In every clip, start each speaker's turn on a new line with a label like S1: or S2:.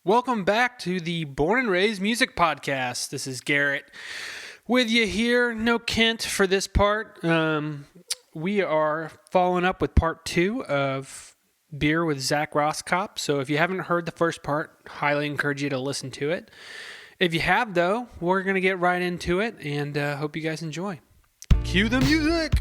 S1: Welcome back to the Born and Raised Music Podcast. This is Garrett with you here. No Kent for this part. We are following up with part 2 of Beer with Zack Roskop. So if you haven't heard the first part, highly encourage you to listen to it. If you have, though, we're going to get right into it and hope you guys enjoy. Cue the music!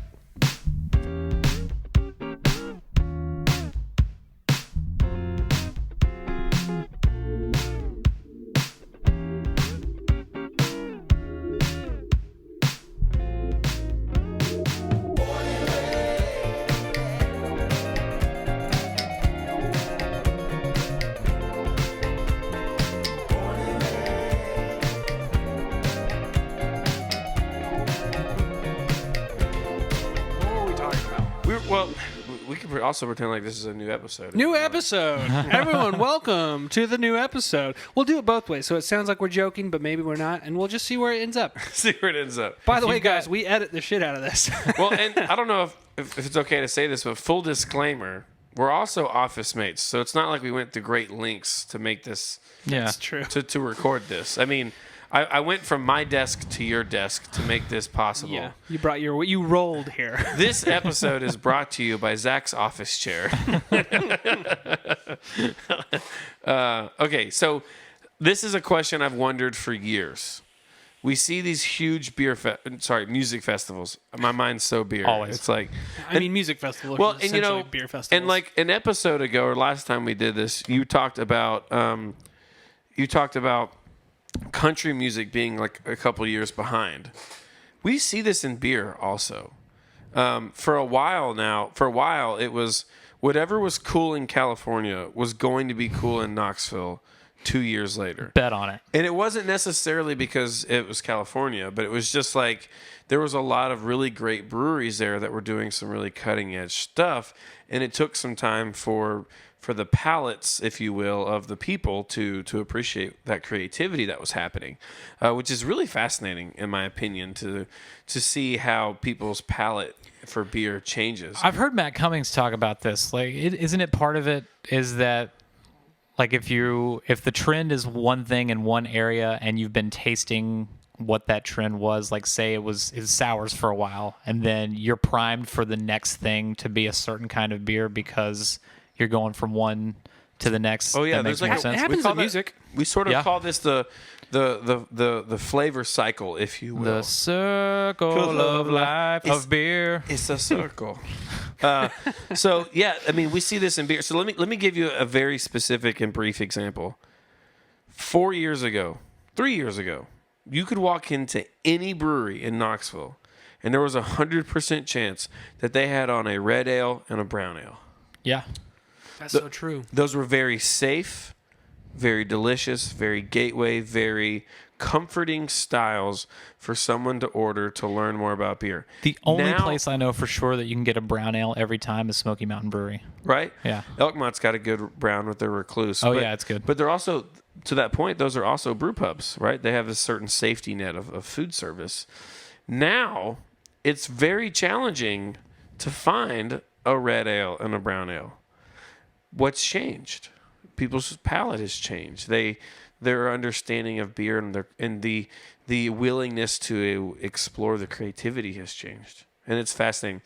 S2: We could also pretend like this is a new episode.
S1: New episode. Everyone, welcome to the new episode. We'll do it both ways, so it sounds like we're joking, but maybe we're not, and we'll just see where it ends up.
S2: See where it ends up.
S1: By the way, guys, we edit the shit out of this.
S2: Well, and I don't know if it's okay to say this, but full disclaimer, we're also office mates, so it's not like we went to great lengths to make this.
S1: Yeah, that's true.
S2: To record this. I mean, I went from my desk to your desk to make this possible.
S1: Yeah, you rolled here.
S2: This episode is brought to you by Zach's office chair. Okay, so this is a question I've wondered for years. We see these huge music festivals. My mind's so beer.
S1: Always.
S2: It's like,
S1: music festivals.
S2: Well,
S1: and beer festivals.
S2: And like an episode ago or last time we did this, you talked about country music being like a couple years behind. We see this in beer also. For a while it was whatever was cool in California was going to be cool in Knoxville 2 years later.
S3: Bet on it.
S2: And it wasn't necessarily because it was California, but it was just like there was a lot of really great breweries there that were doing some really cutting edge stuff, and it took some time for the palates, if you will, of the people to appreciate that creativity that was happening, which is really fascinating, in my opinion, to see how people's palate for beer changes.
S3: I've heard Matt Cummings talk about this. Like, isn't it part of it is that, like, if the trend is one thing in one area and you've been tasting what that trend was, like say it was sours for a while, and then you're primed for the next thing to be a certain kind of beer because you're going from one to the next.
S2: Oh yeah,
S3: that makes more sense.
S1: It happens in music.
S2: We sort of call this the flavor cycle, if you will.
S3: The circle of life of beer.
S2: It's a circle. So yeah, I mean, we see this in beer. So let me give you a very specific and brief example. 3 years ago, you could walk into any brewery in Knoxville, and there was 100% chance that they had on a red ale and a brown ale.
S3: Yeah.
S1: That's so true.
S2: Those were very safe, very delicious, very gateway, very comforting styles for someone to order to learn more about beer.
S3: The only place I know for sure that you can get a brown ale every time is Smoky Mountain Brewery.
S2: Right?
S3: Yeah.
S2: Elkmont's got a good brown with their Recluse.
S3: Yeah, it's good.
S2: But they're also, to that point, those are also brew pubs, right? They have a certain safety net of food service. Now, it's very challenging to find a red ale and a brown ale. What's changed? People's palate has changed. Their understanding of beer and the willingness to explore the creativity has changed, and it's fascinating.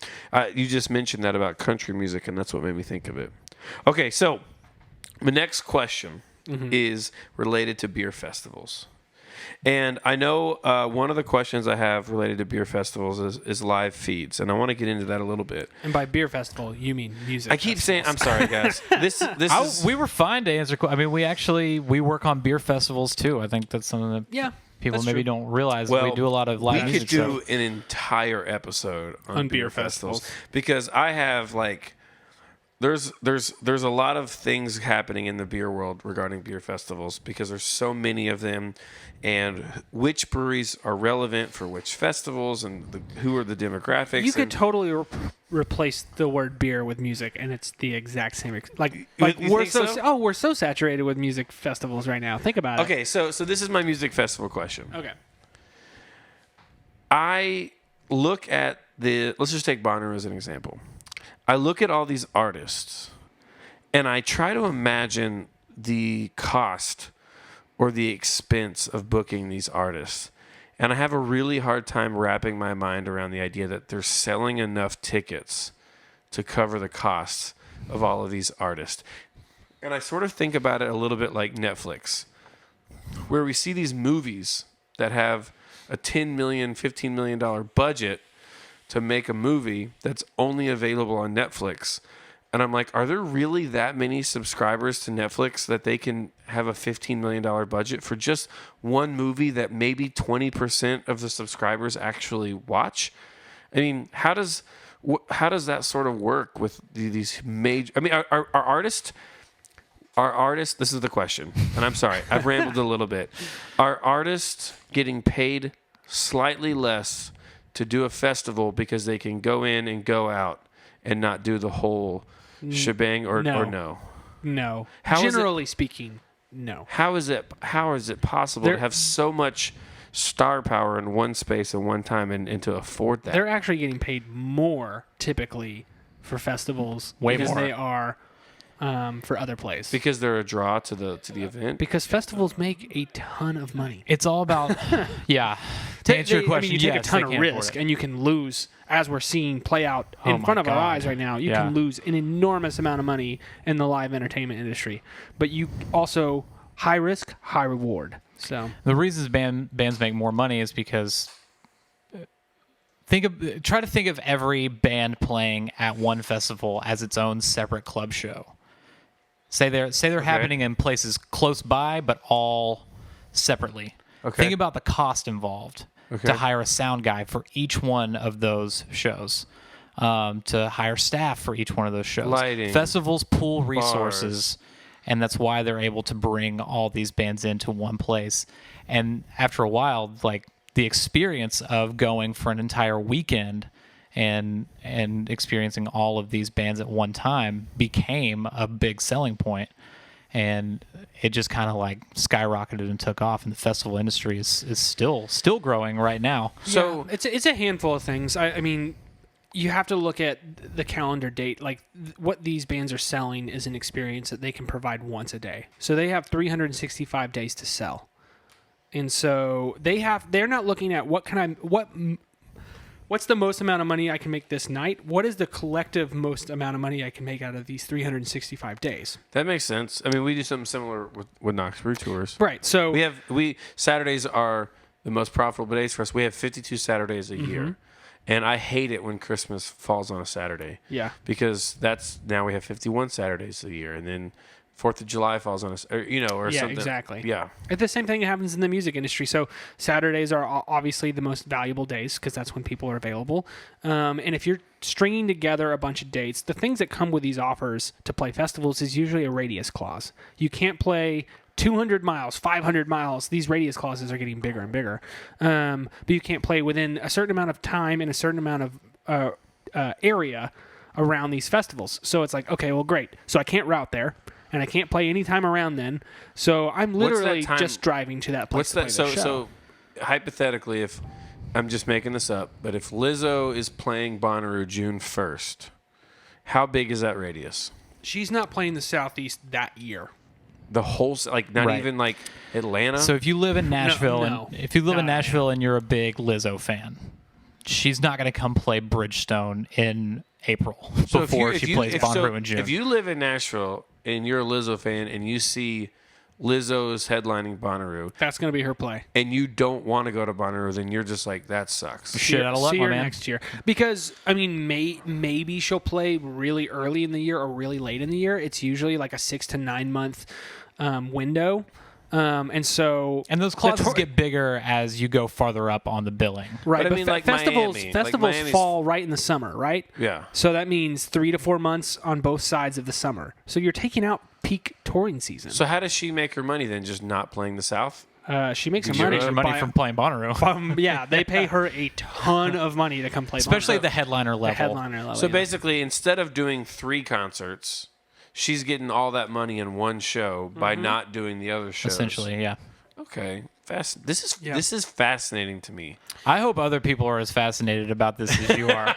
S2: You just mentioned that about country music, and that's what made me think of it. Okay, so the next question is related to beer festivals. And I know one of the questions I have related to beer festivals is live feeds, and I want to get into that a little bit.
S1: And by beer festival, you mean music.
S2: I keep saying, I'm sorry, guys.
S3: We were fine to answer. I mean, we work on beer festivals too. I think that's something that people maybe don't realize.
S2: Well,
S3: we do a lot of live music stuff.
S2: We could do an entire episode on beer festivals
S1: festivals
S2: because I have like. There's a lot of things happening in the beer world regarding beer festivals because there's so many of them, and which breweries are relevant for which festivals, and who are the demographics.
S1: You could totally replace the word beer with music, and it's the exact same. We're so saturated with music festivals right now. Think about it.
S2: Okay, so this is my music festival question.
S1: Okay.
S2: I look at let's just take Bonnaroo as an example. I look at all these artists, and I try to imagine the cost or the expense of booking these artists. And I have a really hard time wrapping my mind around the idea that they're selling enough tickets to cover the costs of all of these artists. And I sort of think about it a little bit like Netflix, where we see these movies that have a $10 million, $15 million budget to make a movie that's only available on Netflix. And I'm like, are there really that many subscribers to Netflix that they can have a $15 million budget for just one movie that maybe 20% of the subscribers actually watch? I mean, how does that sort of work with these major... I mean, are artists... This is the question, and I'm sorry, I've rambled a little bit. Are artists getting paid slightly less to do a festival because they can go in and go out and not do the whole shebang, or no?
S1: No.
S2: How
S1: Generally speaking, no.
S2: How is it possible to have so much star power in one space at one time and to afford that?
S1: They're actually getting paid more typically for festivals
S3: Way
S1: because
S3: more.
S1: they are for other plays.
S2: Because they're a draw to the event.
S1: Because festivals make a ton of money.
S3: It's all about, yeah. To answer your question,
S1: you take
S3: yes,
S1: a ton
S3: they
S1: of
S3: can afford
S1: risk,
S3: it.
S1: and you can lose, as we're seeing play out
S3: Oh
S1: in
S3: my
S1: front of our
S3: God.
S1: eyes right now. You
S3: Yeah.
S1: can lose an enormous amount of money in the live entertainment industry, but you also high risk, high reward. So
S3: The reasons bands make more money is because try to think of every band playing at one festival as its own separate club show. Say they're happening in places close by, but all separately.
S2: Okay.
S3: Think about the cost involved to hire a sound guy for each one of those shows, to hire staff for each one of those shows.
S2: Lighting,
S3: Festivals pool resources, and that's why they're able to bring all these bands into one place. And after a while, like the experience of going for an entire weekend and experiencing all of these bands at one time became a big selling point, and it just kind of like skyrocketed and took off, and the festival industry is still growing right now.
S1: So it's a handful of things. I mean, you have to look at the calendar date. Like what these bands are selling is an experience that they can provide once a day. So they have 365 days to sell, and so they're not looking at what's the most amount of money I can make this night? What is the collective most amount of money I can make out of these 365 days?
S2: That makes sense. I mean, we do something similar with Knox Brew tours.
S1: Right. So
S2: Saturdays are the most profitable days for us. We have 52 Saturdays a year. And I hate it when Christmas falls on a Saturday.
S1: Yeah.
S2: Because now we have 51 Saturdays a year, and then 4th of July falls on us, or
S1: yeah,
S2: something.
S1: exactly.
S2: Yeah.
S1: The same thing happens in the music industry. So Saturdays are obviously the most valuable days because that's when people are available. And if you're stringing together a bunch of dates, the things that come with these offers to play festivals is usually a radius clause. You can't play 200 miles, 500 miles. These radius clauses are getting bigger and bigger. But you can't play within a certain amount of time and a certain amount of area around these festivals. So it's like, okay, well, great. So I can't route there. And I can't play any time around then. So I'm literally just driving to that place to play the show.
S2: So hypothetically, if I'm just making this up, but if Lizzo is playing Bonnaroo June 1st, how big is that radius?
S1: She's not playing the Southeast that year.
S2: The whole, not
S3: Right.
S2: even like Atlanta?
S3: So if you live in Nashville,
S1: No.
S3: and if you live in Nashville and you're a big Lizzo fan, she's not going to come play Bridgestone in April before she plays Bonnaroo in June.
S2: If you live in Nashville and you're a Lizzo fan and you see Lizzo's headlining Bonnaroo,
S1: That's going to be her play.
S2: and you don't want to go to Bonnaroo, then you're just like, that sucks.
S3: Shit out of luck,
S1: See
S3: my
S1: her
S3: man.
S1: next year. Because, I mean, maybe she'll play really early in the year or really late in the year. It's usually like a 6 to 9 month window. And
S3: those clauses get bigger as you go farther up on the billing.
S1: Right,
S2: But I mean, like
S1: festivals
S2: Miami.
S1: festivals
S2: Miami's-
S1: fall right in the summer, right?
S2: Yeah.
S1: So that means 3 to 4 months on both sides of the summer. So you're taking out peak touring season.
S2: So how does she make her money then? Just not playing the South?
S1: She makes
S2: Did
S1: her
S2: you
S1: money,
S2: earn
S3: Money from playing Bonnaroo.
S1: yeah, they pay her a ton of money to come play,
S3: Especially
S1: Bonnaroo.
S3: at the headliner level.
S1: The headliner level.
S2: So
S1: yeah.
S2: basically, instead of doing 3 concerts, she's getting all that money in one show by not doing the other shows.
S3: Essentially, yeah.
S2: Okay. This is fascinating to me.
S3: I hope other people are as fascinated about this as you are.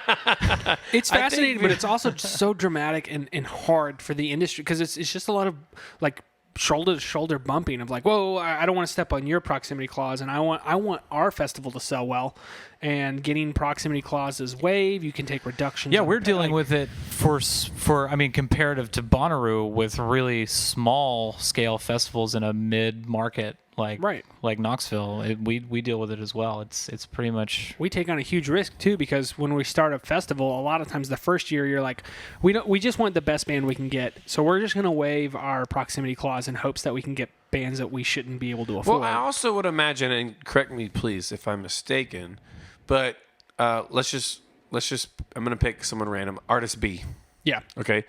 S1: It's fascinating, but it's also so dramatic and hard for the industry because it's just a lot of like shoulder to shoulder bumping of like, whoa, I don't want to step on your proximity clause, and I want our festival to sell well, and getting proximity clauses waived. You can take reductions.
S3: Yeah,
S1: on
S3: we're
S1: the
S3: dealing with it for comparative to Bonnaroo, with really small scale festivals in a mid market like Knoxville. We deal with it as well. It's pretty much,
S1: we take on a huge risk too, because when we start a festival, a lot of times the first year you're like, we just want the best band we can get, so we're just going to waive our proximity clause in hopes that we can get bands that we shouldn't be able to afford.
S2: Well, I also would imagine, and correct me please if I'm mistaken, but let's just I'm going to pick someone random. Artist B.
S1: Yeah.
S2: Okay.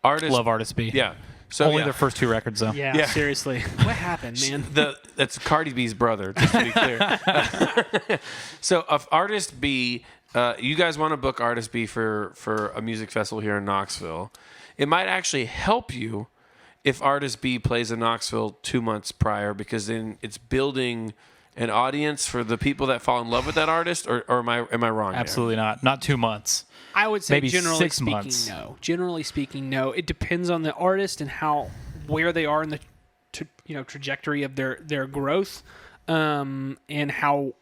S3: love Artist B.
S2: Yeah. So
S3: Only their first 2 records though.
S1: Yeah. Seriously. What happened, man?
S2: That's Cardi B's brother, just to be clear. So if Artist B, you guys want to book Artist B for a music festival here in Knoxville, it might actually help you if Artist B plays in Knoxville 2 months prior, because then it's building an audience for the people that fall in love with that artist, or am I wrong?
S3: Absolutely not. Not 2 months.
S1: I would say
S3: Maybe
S1: generally
S3: 6
S1: speaking,
S3: months.
S1: no. Generally speaking, no. It depends on the artist and where they are in the trajectory of their growth, and how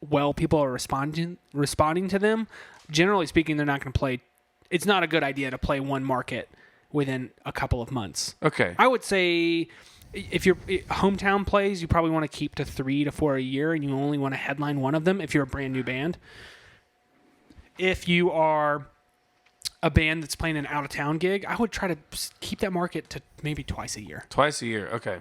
S1: well people are responding to them. Generally speaking, they're not going to play. It's not a good idea to play one market within a couple of months.
S2: Okay.
S1: I would say if your hometown plays, you probably want to keep to 3 to 4 a year, and you only want to headline one of them if you're a brand new band. If you are a band that's playing an out-of-town gig, I would try to keep that market to maybe twice a year.
S2: Twice a year. Okay.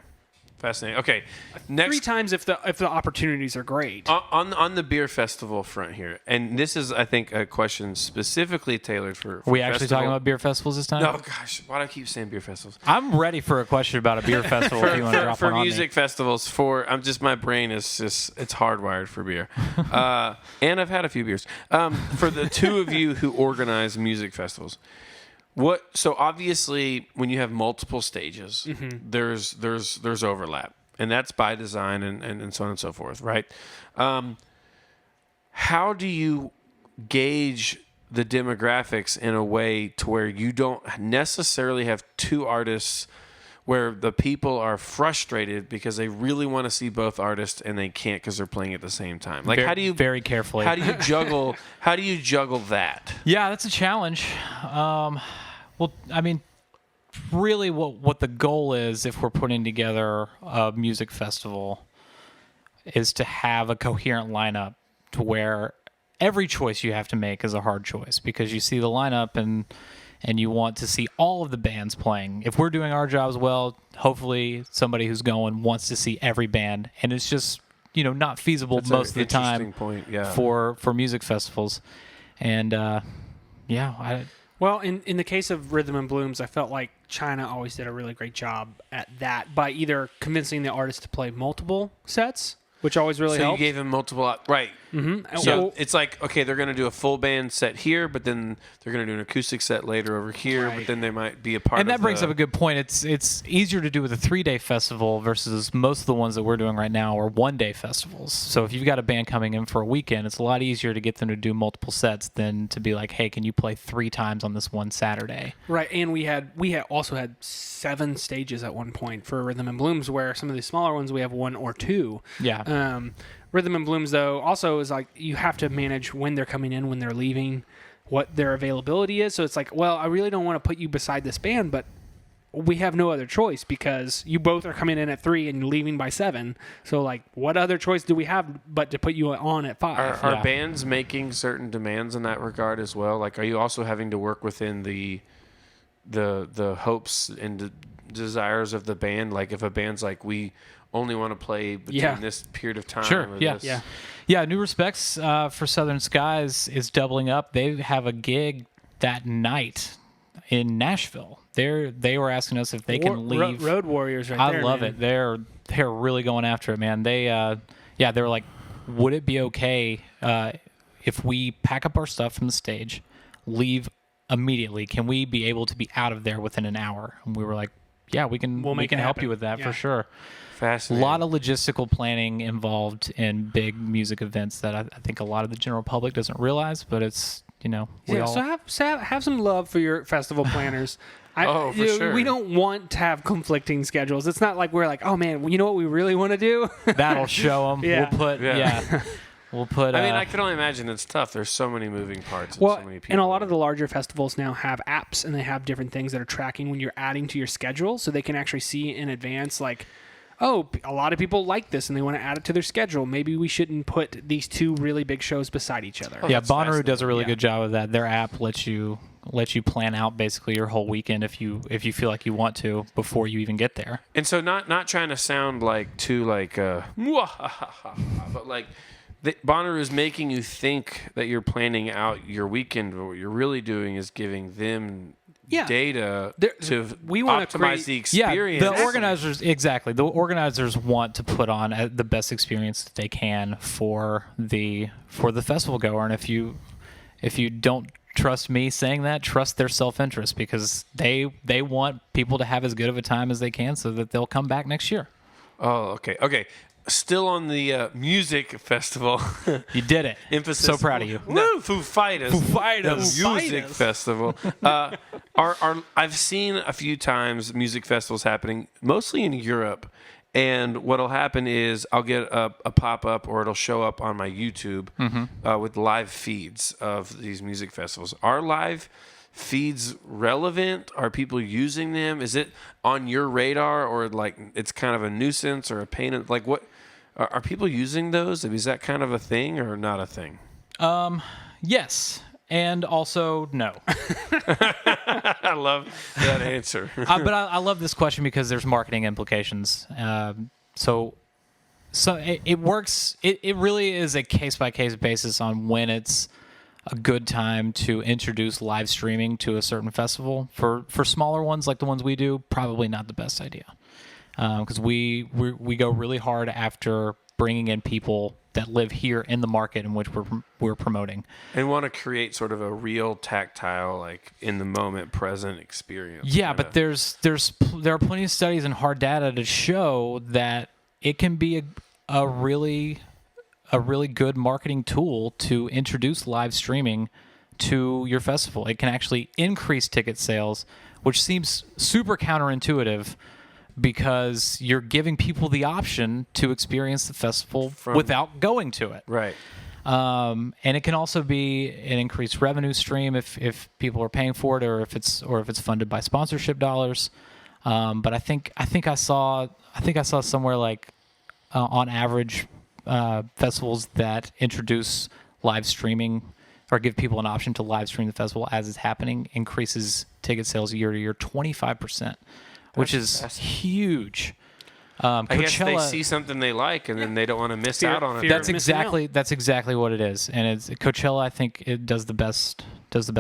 S2: Fascinating. Okay. Next,
S1: 3 times if the opportunities are great.
S2: on the beer festival front here, and this is, I think, a question specifically tailored for
S3: Are we actually
S2: festival.
S3: talking about beer festivals this time?
S2: No, gosh, why do I keep saying beer festivals?
S3: I'm ready for a question about a beer festival if you want to drop
S2: for
S3: one on me.
S2: music festivals. My brain is just, it's hardwired for beer, and I've had a few beers. For the two of you who organize music festivals, so obviously when you have multiple stages, there's overlap, and that's by design and so on and so forth, right? How do you gauge the demographics in a way to where you don't necessarily have 2 artists where the people are frustrated because they really want to see both artists and they can't because they're playing at the same time? Like, how do you
S3: very carefully?
S2: How do you juggle? How do you juggle that?
S3: Yeah, that's a challenge. Well, I mean, really what the goal is, if we're putting together a music festival, is to have a coherent lineup to where every choice you have to make is a hard choice, because you see the lineup and you want to see all of the bands playing. If we're doing our jobs well, hopefully somebody who's going wants to see every band, and it's just not feasible
S2: That's
S3: most of the time
S2: point, yeah.
S3: for music festivals. And
S1: Well, in the case of Rhythm and Blooms, I felt like China always did a really great job at that by either convincing the artist to play multiple sets, which always really
S2: So
S1: helped.
S2: you gave him multiple, right?
S1: Mm-hmm.
S2: So it's like, okay, they're going to do a full band set here, but then they're going to do an acoustic set later over here,
S1: Right.
S2: but then they might be a part of
S3: and that brings up a good point. It's easier to do with a 3-day festival versus most of the ones that we're doing right now are 1-day festivals. So if you've got a band coming in for a weekend, it's a lot easier to get them to do multiple sets than to be like, hey, can you play 3 times on this one Saturday?
S1: Right, and we also had 7 stages at one point for Rhythm and Blooms, where some of the smaller ones we have 1 or 2.
S3: Yeah.
S1: Rhythm and Blooms, though, also is like you have to manage when they're coming in, when they're leaving, what their availability is. So it's like, well, I really don't want to put you beside this band, but we have no other choice because you both are coming in at 3 and leaving by 7. So, like, what other choice do we have but to put you on at 5?
S2: Are bands making certain demands in that regard as well? Like, are you also having to work within the hopes and desires of the band? Like, if a band's like, we only want to play between this period of time.
S3: Sure.
S2: Or
S3: Yeah.
S2: this.
S3: Yeah. New Respects for Southern Skies is doubling up. They have a gig that night in Nashville. They were asking us if they can leave.
S1: Road Warriors, right
S3: I
S1: there.
S3: love
S1: man.
S3: it. They're really going after it, man. They were like, would it be okay if we pack up our stuff from the stage, leave immediately? Can we be able to be out of there within an hour? And we were like, yeah, we can
S1: make it
S3: help
S1: happen.
S3: you with that for sure. A
S2: Fascinating.
S3: lot of logistical planning involved in big music events that I think a lot of the general public doesn't realize, but it's, we all...
S1: So have some love for your festival planners.
S2: Oh, for sure.
S1: We don't want to have conflicting schedules. It's not like we're like, oh man, you know what we really want to do?
S3: That'll show them.
S1: Yeah.
S3: We'll put We'll put.
S2: I mean, I can only imagine it's tough. There's so many moving parts and
S1: Well,
S2: so many people.
S1: and a lot of the larger festivals now have apps, and they have different things that are tracking when you're adding to your schedule, so they can actually see in advance, like, oh, a lot of people like this, and they want to add it to their schedule. Maybe we shouldn't put these two really big shows beside each other.
S3: Yeah, Bonnaroo does a really good job of that. Their app lets you plan out basically your whole weekend if you feel like you want to before you even get there.
S2: And so not trying to sound like too like but like Bonnaroo is making you think that you're planning out your weekend, but what you're really doing is giving them data to
S1: we want to
S2: optimize the experience.
S3: Yeah, the organizers want to put on the best experience that they can for the festival goer, and if you don't trust me saying that, trust their self-interest, because they want people to have as good of a time as they can so that they'll come back next year.
S2: Oh, okay. Still on the music festival.
S3: You did it.
S2: Emphasis.
S3: So proud of you.
S2: No, Foo Fighters. The music festival. I've seen a few times music festivals happening, mostly in Europe. And what'll happen is I'll get a pop-up, or it'll show up on my YouTube with live feeds of these music festivals. Are live feeds relevant? Are people using them? Is it on your radar, or like it's kind of a nuisance or a pain? Like, what are people using those? Is that kind of a thing or not a thing?
S3: Yes. And also, no.
S2: I love that answer.
S3: But I love this question because there's marketing implications. So it works. It really is a case-by-case basis on when it's a good time to introduce live streaming to a certain festival. For smaller ones like the ones we do, probably not the best idea. Because we go really hard after bringing in people that live here in the market in which we're promoting,
S2: and want to create sort of a real tactile, like in the moment, present experience.
S3: Yeah, but there are plenty of studies and hard data to show that it can be a really good marketing tool to introduce live streaming to your festival. It can actually increase ticket sales, which seems super counterintuitive, because you're giving people the option to experience the festival without going to it.
S2: Right.
S3: And it can also be an increased revenue stream if people are paying for it, or if it's funded by sponsorship dollars. But I think I saw somewhere like on average, festivals that introduce live streaming or give people an option to live stream the festival as it's happening increases ticket sales year to year 25%. Which is huge.
S2: I guess they see something they like, and then they don't want to miss out on it.
S3: That's exactly what it is, and it's Coachella. I think it does the best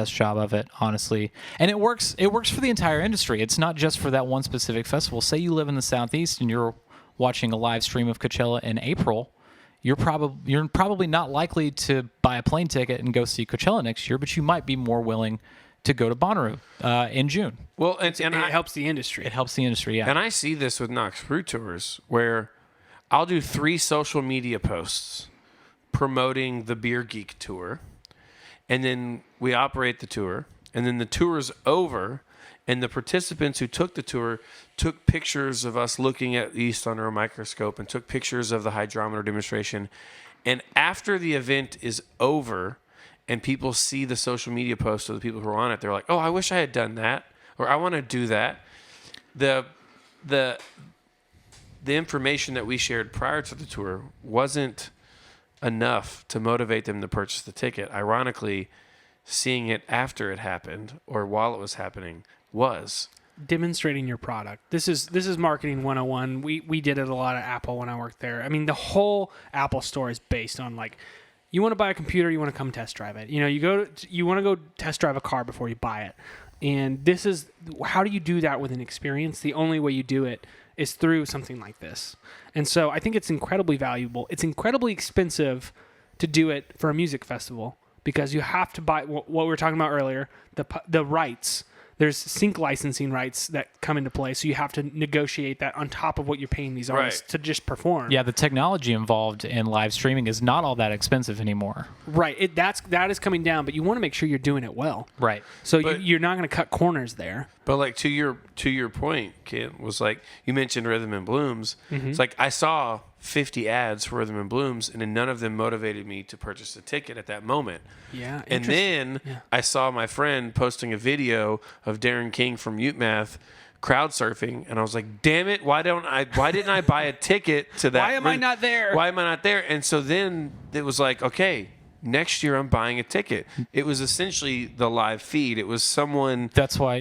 S3: job of it, honestly, and it works. It works for the entire industry. It's not just for that one specific festival. Say you live in the Southeast and you're watching a live stream of Coachella in April. You're probably not likely to buy a plane ticket and go see Coachella next year, but you might be more willing to go to Bonnaroo in June.
S2: Well, and
S1: it helps the industry.
S3: It helps the industry, yeah.
S2: And I see this with Knox Brew tours, where I'll do 3 social media posts promoting the Beer Geek tour, and then we operate the tour, and then the tour's over, and the participants who took the tour took pictures of us looking at East under a microscope and took pictures of the hydrometer demonstration. And after the event is over, and people see the social media posts of the people who are on it, they're like, "Oh, I wish I had done that," or "I want to do that." The information that we shared prior to the tour wasn't enough to motivate them to purchase the ticket. Ironically, seeing it after it happened or while it was happening was
S1: demonstrating your product. This is marketing 101. We did it a lot at Apple when I worked there. I mean, the whole Apple store is based on like, you want to buy a computer, you want to come test drive it. You want to go test drive a car before you buy it. And this is, how do you do that with an experience? The only way you do it is through something like this. And so I think it's incredibly valuable. It's incredibly expensive to do it for a music festival, because you have to buy what we were talking about earlier, the rights. there's sync licensing rights that come into play. So you have to negotiate that on top of what you're paying these artists to just perform.
S3: Yeah, the technology involved in live streaming is not all that expensive anymore.
S1: Right. That is coming down, but you want to make sure you're doing it well.
S3: Right.
S1: So you're not going to cut corners there.
S2: But like to your point, Kent, was like you mentioned Rhythm and Blooms. It's like I saw 50 ads for Rhythm and Blooms, and then none of them motivated me to purchase a ticket at that moment.
S1: Yeah.
S2: And then I saw my friend posting a video of Darren King from Mute Math crowd surfing, and I was like, damn it, why didn't I buy a ticket to that?
S1: Why am I not there?
S2: Why am I not there? And so then it was like, okay, next year I'm buying a ticket. It was essentially the live feed. It was someone.
S3: That's why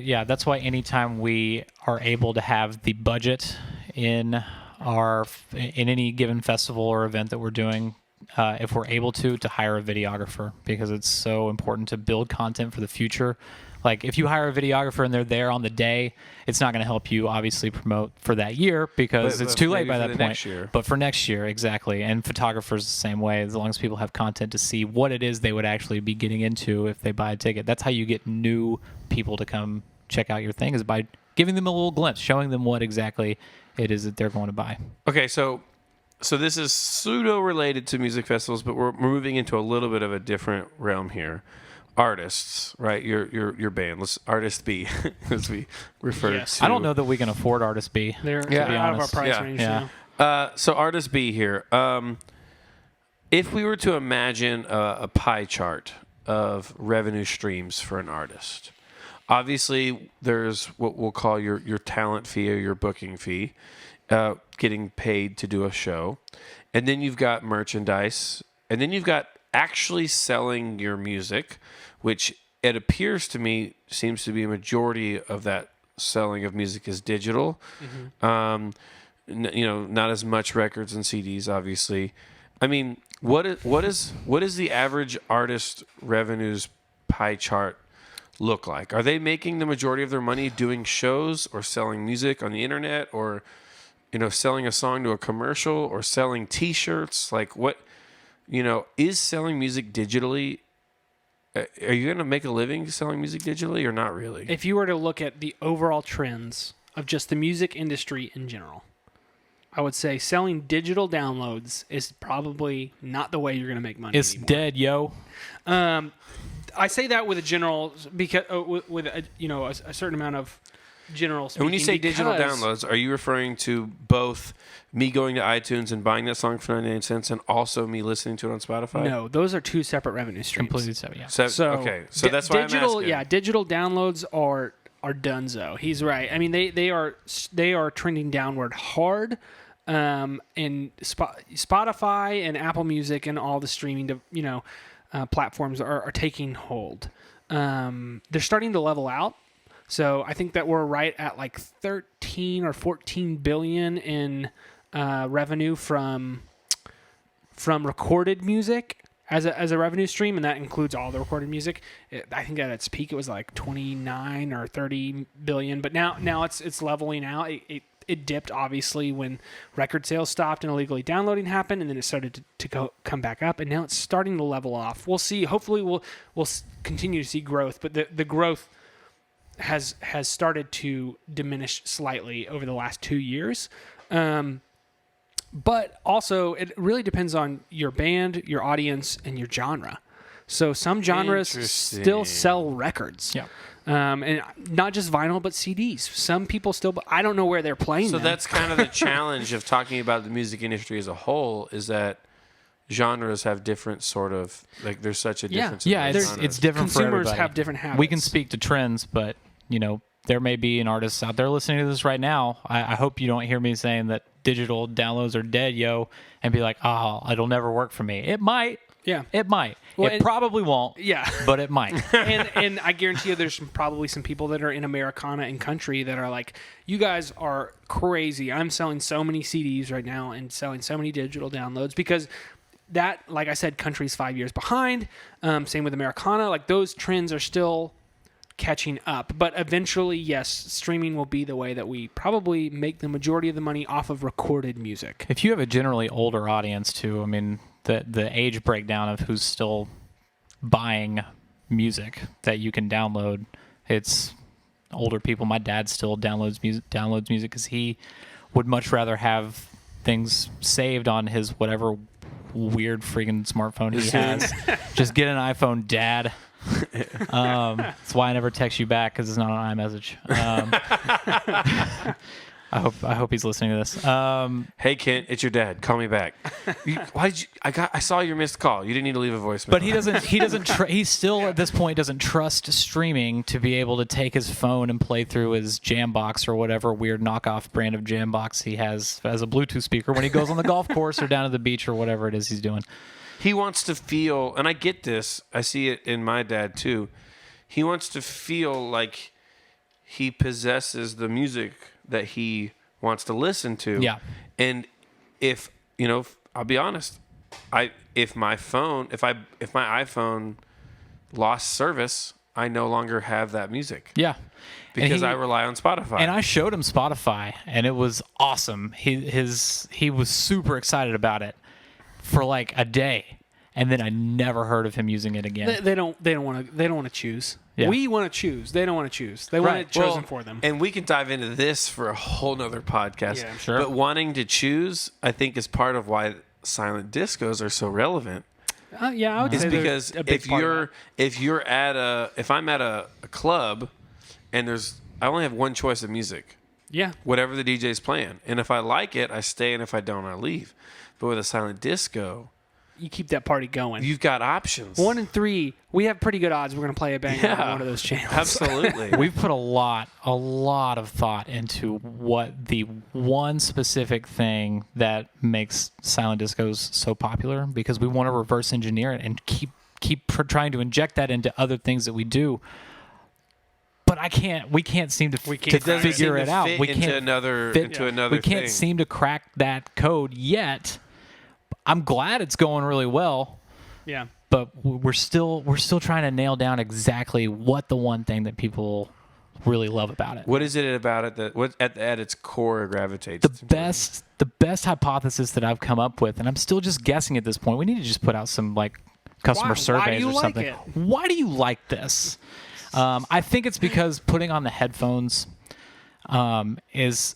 S3: anytime we are able to have the budget in any given festival or event that we're doing, if we're able to hire a videographer, because it's so important to build content for the future. Like if you hire a videographer and they're there on the day, it's not going to help you obviously promote for that year because it's too late by that point.
S2: Next year.
S3: But for next year, exactly. And photographers the same way, as long as people have content to see what it is they would actually be getting into if they buy a ticket. That's how you get new people to come check out your thing, is by giving them a little glimpse, showing them what exactly it is that they're going to buy.
S2: Okay, so this is pseudo related to music festivals, but we're moving into a little bit of a different realm here. Artists, right? Your band. Let's Artist B, as we refer to.
S3: I don't know that we can afford Artist B.
S1: They're
S3: to be
S1: out of our
S3: honest.
S1: price range
S3: Yeah.
S1: now.
S2: So Artist B here. If we were to imagine a pie chart of revenue streams for an artist, obviously there's what we'll call your talent fee or your booking fee, getting paid to do a show, and then you've got merchandise, and then you've got actually selling your music, which it appears to me seems to be a majority of that selling of music is digital. Not as much records and CDs, obviously. I mean, what is the average artist revenues pie chart look like? Are they making the majority of their money doing shows or selling music on the internet, or selling a song to a commercial, or selling T-shirts? Like what? Is selling music digitally, are you going to make a living selling music digitally or not really?
S1: If you were to look at the overall trends of just the music industry in general, I would say selling digital downloads is probably not the way you're going to make money
S3: It's
S1: anymore.
S3: dead, yo.
S1: I say that with a general, because with a certain amount of general speaking.
S2: And when you say digital
S1: because-
S2: downloads, are you referring to both me going to iTunes and buying that song for 99 cents and also me listening to it on Spotify?
S1: No, those are two separate revenue streams.
S3: Completely separate, yeah.
S2: So that's why
S1: digital,
S2: I'm asking.
S1: yeah, digital downloads are donezo. He's right. I mean, they are trending downward hard. And Spotify and Apple Music and all the streaming platforms are taking hold. They're starting to level out. So I think that we're right at like 13 or 14 billion in revenue from recorded music as a revenue stream, and that includes all the recorded music. I think at its peak it was like 29 or 30 billion, but now it's leveling out. It dipped obviously when record sales stopped and illegally downloading happened, and then it started to come back up, and now it's starting to level off. We'll see. Hopefully we'll continue to see growth, but the growth has started to diminish slightly over the last 2 years. But also it really depends on your band, your audience, and your genre. So some genres still sell records.
S3: Yeah.
S1: And not just vinyl, but CDs. Some people still, I don't know where they're playing
S2: So
S1: them.
S2: that's kind of the challenge of talking about the music industry as a whole, is that genres have different sort of, like there's such a difference.
S3: Yeah,
S2: in
S3: it's
S2: genres.
S3: different for
S1: Consumers
S3: everybody.
S1: have different habits.
S3: We can speak to trends, but there may be an artist out there listening to this right now. I hope you don't hear me saying that digital downloads are dead, yo, and be like, oh, it'll never work for me. It might.
S1: Yeah.
S3: It might.
S1: Well,
S3: it probably won't.
S1: Yeah.
S3: But it might.
S1: and I guarantee you there's probably some people that are in Americana and country that are like, you guys are crazy. I'm selling so many CDs right now and selling so many digital downloads because that, like I said, country's 5 years behind. Same with Americana. Like those trends are still catching up. But eventually, yes, streaming will be the way that we probably make the majority of the money off of recorded music.
S3: If you have a generally older audience too, I mean, the age breakdown of who's still buying music that you can download, it's older people. My dad still downloads music because he would much rather have things saved on his whatever weird freaking smartphone he has. Just get an iPhone, Dad. That's why I never text you back, because it's not an iMessage. I hope he's listening to this.
S2: Hey Kent, it's your dad. Call me back. Why did you? I saw your missed call. You didn't need to leave a voicemail.
S3: But he doesn't. He still at this point doesn't trust streaming to be able to take his phone and play through his Jambox or whatever weird knockoff brand of Jambox he has as a Bluetooth speaker when he goes on the golf course or down at the beach or whatever it is he's doing.
S2: He wants to feel, and I get this. I see it in my dad too. He wants to feel like he possesses the music that he wants to listen to.
S3: Yeah.
S2: And if, I'll be honest, if my iPhone lost service, I no longer have that music.
S3: Yeah.
S2: Because I rely on Spotify.
S3: And I showed him Spotify, and it was awesome. He was super excited about it for like a day, and then I never heard of him using it again.
S1: They don't want to choose.
S3: Yeah.
S1: We want to choose. They don't want to choose. They want it chosen for them.
S2: And we can dive into this for a whole nother podcast.
S1: Yeah,
S3: sure.
S2: But wanting to choose, I think, is part of why silent discos are so relevant.
S1: Yeah, I would
S2: It's
S1: say
S2: because if I'm at a club and I only have one choice of music.
S1: Yeah.
S2: Whatever the DJ's playing. And if I like it, I stay, and if I don't, I leave. But with a silent disco,
S1: you keep that party going.
S2: you've got options.
S1: 1 in 3, we have pretty good odds we're going to play a banger on one of those channels.
S2: Absolutely.
S3: We've put a lot of thought into what the one specific thing that makes silent discos so popular, because we want to reverse engineer it and keep trying to inject that into other things that we do. But we can't seem to figure it out. We can't
S2: into another
S3: We can't
S2: thing.
S3: seem to crack that code yet. I'm glad it's going really well.
S1: Yeah.
S3: But we're still trying to nail down exactly what the one thing that people really love about it.
S2: What is it about it that what at its core gravitates?
S3: The best hypothesis that I've come up with, and I'm still just guessing at this point. We need to just put out some like customer surveys or something.
S1: It?
S3: Why do you like this? I think it's because putting on the headphones is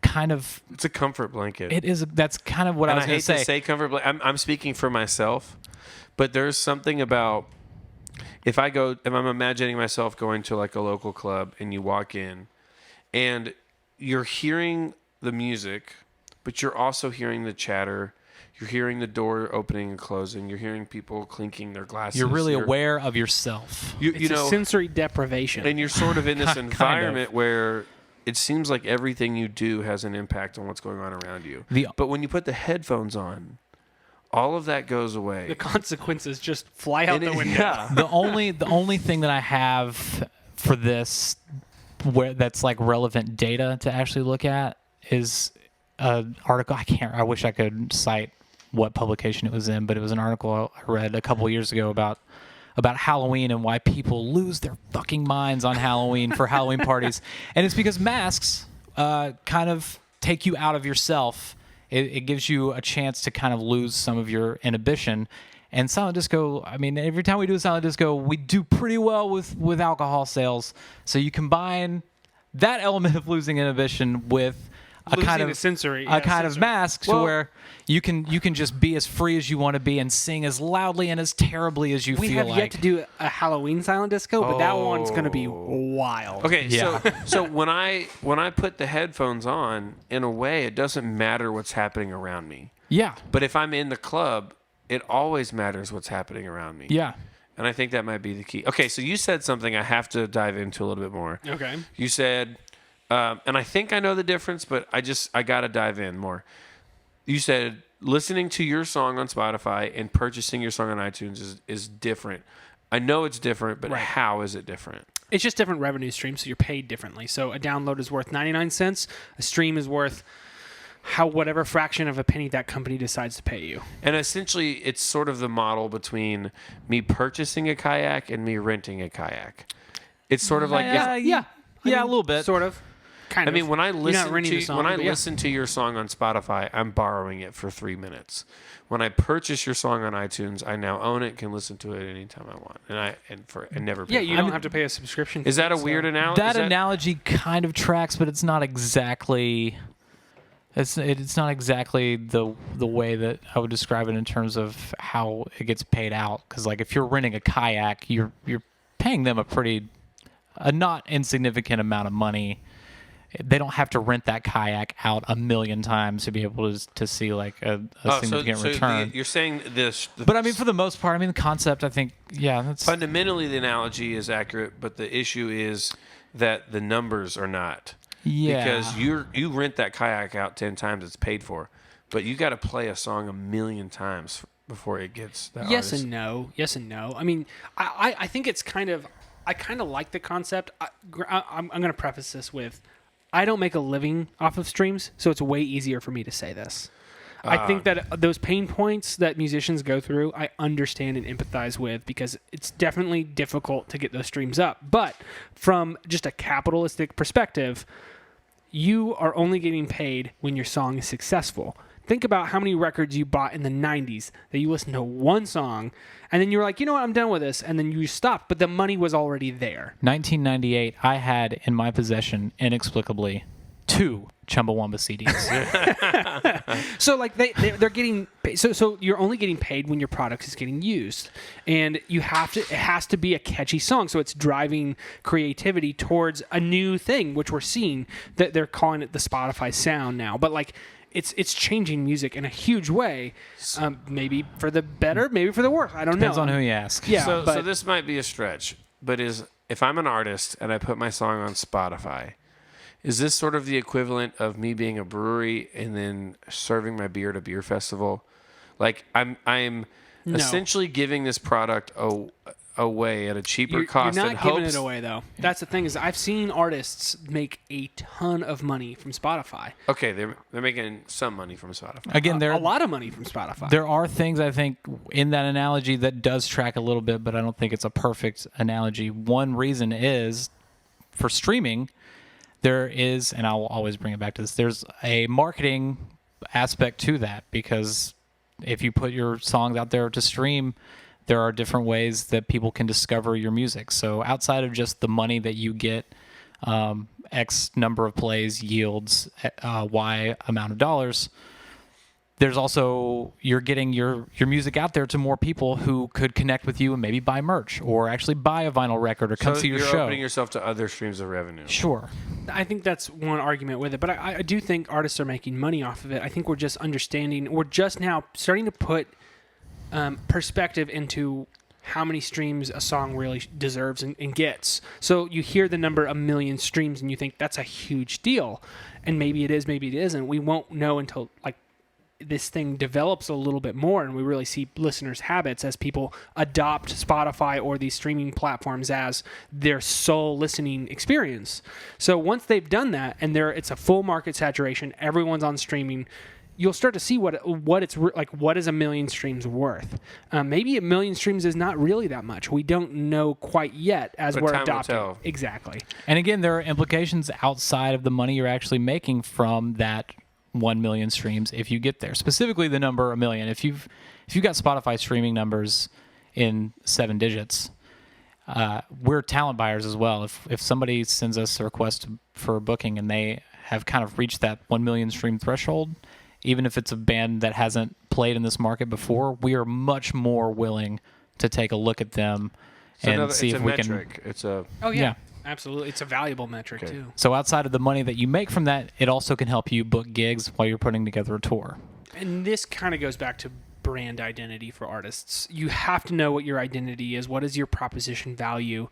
S3: kind of,
S2: it's a comfort blanket.
S3: it is. That's kind of what I was going
S2: to say comfort blanket. I'm speaking for myself, but there's something about if I'm imagining myself going to like a local club and you walk in and you're hearing the music, but you're also hearing the chatter. You're hearing the door opening and closing. You're hearing people clinking their glasses.
S3: You're really aware of yourself.
S1: It's a sensory deprivation.
S2: And you're sort of in this
S3: Kind
S2: environment where it seems like everything you do has an impact on what's going on around you. But when you put the headphones on, all of that goes away.
S1: The consequences just fly out the window.
S2: Yeah.
S3: The only thing that I have for this that's like relevant data to actually look at is an article. I wish I could cite what publication it was in, but it was an article I read a couple years ago about Halloween and why people lose their fucking minds on Halloween for Halloween parties. And it's because masks kind of take you out of yourself. It gives you a chance to kind of lose some of your inhibition. And silent disco, I mean, every time we do a silent disco, we do pretty well with alcohol sales. So you combine that element of losing inhibition with a kind of mask to where you can just be as free as you want to be and sing as loudly and as terribly as you feel like.
S1: We have yet to do a Halloween silent disco, but that one's going to be wild.
S2: Okay,
S3: Yeah.
S2: so when I put the headphones on, in a way, it doesn't matter what's happening around me.
S3: Yeah.
S2: But if I'm in the club, it always matters what's happening around me.
S3: Yeah.
S2: And I think that might be the key. Okay, so you said something I have to dive into a little bit more.
S1: Okay.
S2: You said, and I think I know the difference, but I got to dive in more. You said listening to your song on Spotify and purchasing your song on iTunes is different. I know it's different, but how is it different?
S1: It's just different revenue streams, so you're paid differently. So a download is worth 99 cents. A stream is worth whatever fraction of a penny that company decides to pay you.
S2: And essentially, it's sort of the model between me purchasing a kayak and me renting a kayak. It's sort of like
S3: a little bit.
S1: Sort of. Kind
S2: I mean, when I listen
S1: renting
S2: to
S1: the song,
S2: when I
S1: but yeah.
S2: listen to your song on Spotify, I'm borrowing it for 3 minutes. When I purchase your song on iTunes, I now own it, can listen to it anytime I want, and never pay.
S1: Yeah,
S2: for
S1: you
S2: it.
S1: don't have to pay a subscription.
S2: Is that a
S1: fee, so-
S2: weird analogy?
S3: That analogy kind of tracks, but it's not exactly. It's not exactly the way that I would describe it in terms of how it gets paid out. Because like if you're renting a kayak, you're paying them a not insignificant amount of money. They don't have to rent that kayak out 1,000,000 times to be able to see like a significant return.
S2: You're saying this,
S3: But I mean, for the most part, I mean the concept. I think that's
S2: fundamentally the analogy is accurate, but the issue is that the numbers are not.
S3: yeah.
S2: Because you rent that kayak out 10 times, it's paid for, but you got to play a song 1,000,000 times before it gets that.
S1: Yes
S2: artist.
S1: and no. Yes and no. I mean, I think it's kind of. I kind of like the concept. I'm going to preface this with, I don't make a living off of streams, so it's way easier for me to say this. I think that those pain points that musicians go through, I understand and empathize with, because it's definitely difficult to get those streams up. But from just a capitalistic perspective, you are only getting paid when your song is successful. Think about how many records you bought in the 90s that you listened to one song, and then you were like, you know what, I'm done with this, and then you stopped, but the money was already there.
S3: 1998, I had in my possession, inexplicably, 2 Chumbawamba CDs.
S1: So like they're getting paid. So you're only getting paid when your product is getting used, and it has to be a catchy song. So it's driving creativity towards a new thing, which we're seeing that they're calling it the Spotify sound now. But like it's changing music in a huge way. Maybe for the better, maybe for the worse. I don't know.
S3: Depends on who you ask.
S1: Yeah.
S2: So this might be a stretch, but if I'm an artist and I put my song on Spotify, is this sort of the equivalent of me being a brewery and then serving my beer at a beer festival? Like I'm
S1: No.
S2: essentially giving this product away at a cheaper
S1: You're
S2: cost.
S1: not
S2: in
S1: giving
S2: hopes,
S1: it away though. That's the thing, is I've seen artists make a ton of money from Spotify.
S2: Okay, they're making some money from Spotify.
S3: Again,
S1: A lot of money from Spotify.
S3: there are things I think in that analogy that does track a little bit, but I don't think it's a perfect analogy. One reason is for streaming, there is, and I'll always bring it back to this, there's a marketing aspect to that, because if you put your songs out there to stream, there are different ways that people can discover your music. So outside of just the money that you get, X number of plays yields Y amount of dollars, there's also, you're getting your music out there to more people who could connect with you and maybe buy merch or actually buy a vinyl record or come see your
S2: you're
S3: show.
S2: opening yourself to other streams of revenue.
S3: Sure.
S1: I think that's one argument with it, but I do think artists are making money off of it. I think we're just we're just now starting to put perspective into how many streams a song really deserves and gets. So you hear the number 1,000,000 streams and you think that's a huge deal, and maybe it is, maybe it isn't. We won't know until like this thing develops a little bit more and we really see listeners' habits as people adopt Spotify or these streaming platforms as their sole listening experience. So once they've done that and it's a full market saturation, everyone's on streaming, you'll start to see what it's like. What is 1,000,000 streams worth? Maybe 1,000,000 streams is not really that much. We don't know quite yet as
S2: But
S1: we're
S2: time will
S1: adopting.
S2: tell.
S1: Exactly.
S3: And again, there are implications outside of the money you're actually making from that 1,000,000 streams if you get there. Specifically, the number 1,000,000. If you've got Spotify streaming numbers in 7 digits, we're talent buyers as well. If somebody sends us a request for a booking and they have kind of reached that 1,000,000 stream threshold, even if it's a band that hasn't played in this market before, we are much more willing to take a look at them and see if we can.
S2: It's a
S1: Oh yeah.
S3: Yeah.
S1: Absolutely. It's a valuable metric
S2: Okay.
S1: too.
S3: So outside of the money that you make from that, it also can help you book gigs while you're putting together a tour.
S1: And this kind of goes back to brand identity for artists. You have to know what your identity is. What is your proposition value?